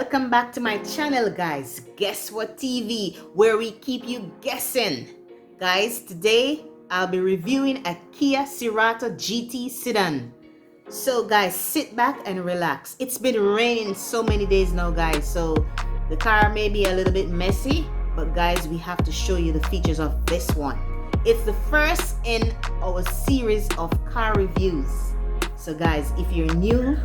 Welcome back to my channel, guys. Guess What TV, where we keep you guessing. Guys, today I'll be reviewing a Kia Cerato GT sedan. So guys, sit back and relax. It's been raining so many days now, guys, so the car may be a little bit messy, but guys, we have to show you the features of this one. It's the first in our series of car reviews. So guys, if you're new,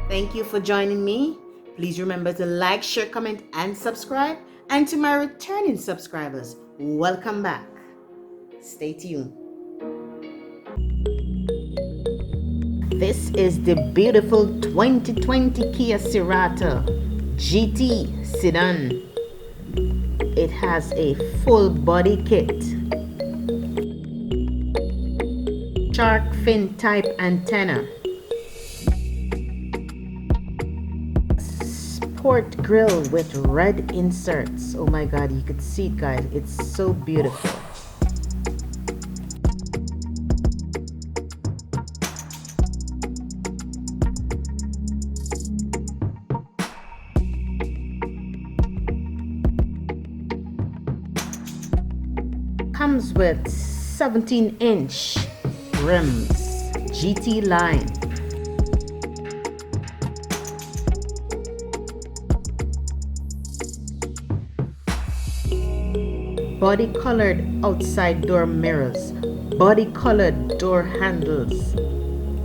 thank you for joining me. Please remember to like, share, comment, and subscribe. And to my returning subscribers, welcome back. Stay tuned. This is the beautiful 2020 Kia Cerato GT sedan. It has a full body kit, shark fin type antenna, sport grille with red inserts. Oh my god, you could see it, guys. It's so beautiful. Comes with 17-inch rims, GT line. Body colored outside door mirrors, body colored door handles,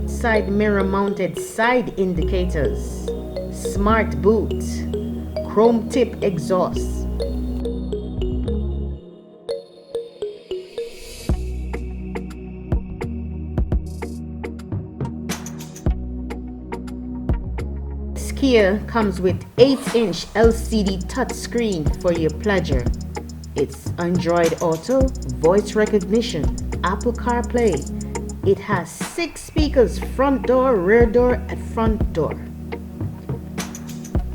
side mirror mounted side indicators, smart boot, chrome tip exhaust. Kia comes with 8-inch LCD touchscreen for your pleasure. It's Android Auto, voice recognition, Apple CarPlay. It has 6 speakers, front door, rear door, and front door.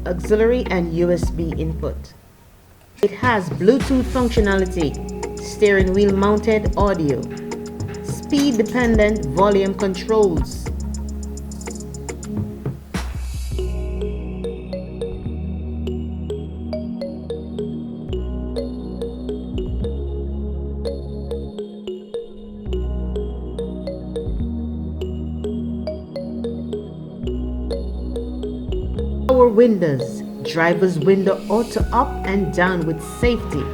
Auxiliary and USB input. It has Bluetooth functionality, steering wheel mounted audio, speed dependent volume controls. Power windows, driver's window auto up and down with safety.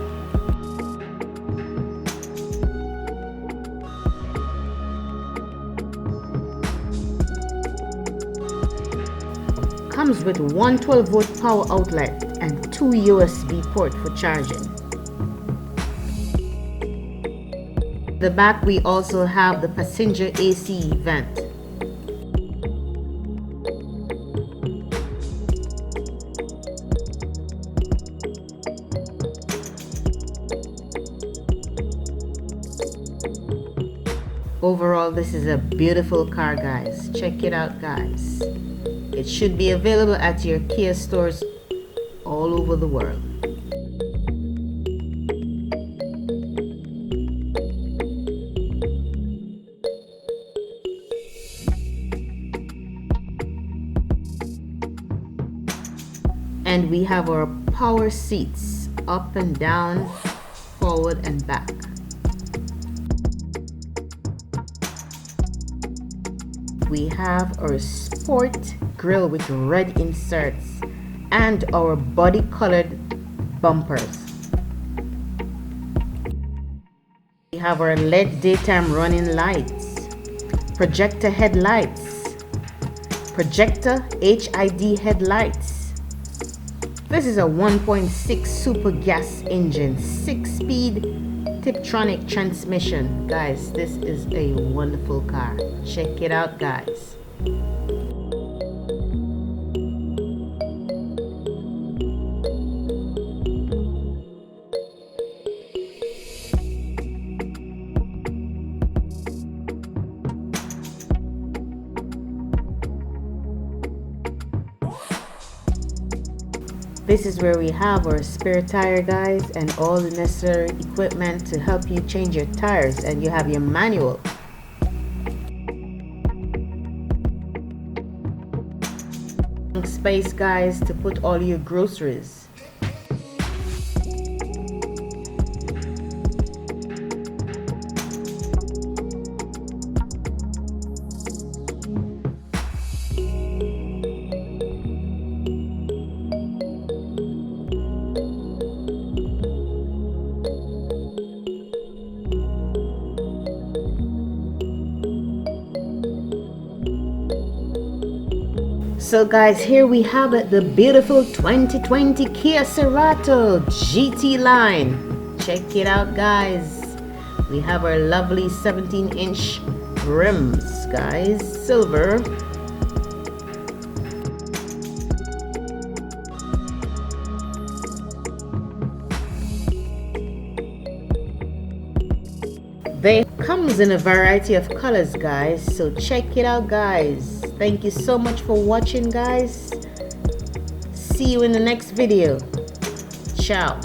Comes with one 12-volt power outlet and 2 USB ports for charging. The back we also have the passenger AC vent. Overall, this is a beautiful car, guys. Check it out, guys. It should be available at your Kia stores all over the world. And we have our power seats, up and down, forward and back. We have our sport grille with red inserts and our body colored bumpers. We have our LED daytime running lights, projector headlights, projector HID headlights. This is a 1.6 super gas engine, 6-speed Tiptronic transmission. Guys, this is a wonderful car. Check it out, guys. This is where we have our spare tire, guys, and all the necessary equipment to help you change your tires, and you have your manual. space, guys, to put all your groceries. So guys, here we have it, the beautiful 2020 Kia Cerato GT line. Check it out, guys. We have our lovely 17-inch rims, guys, silver. They comes in a variety of colors, guys, so check it out, guys. Thank you so much for watching, guys. See you in the next video. Ciao.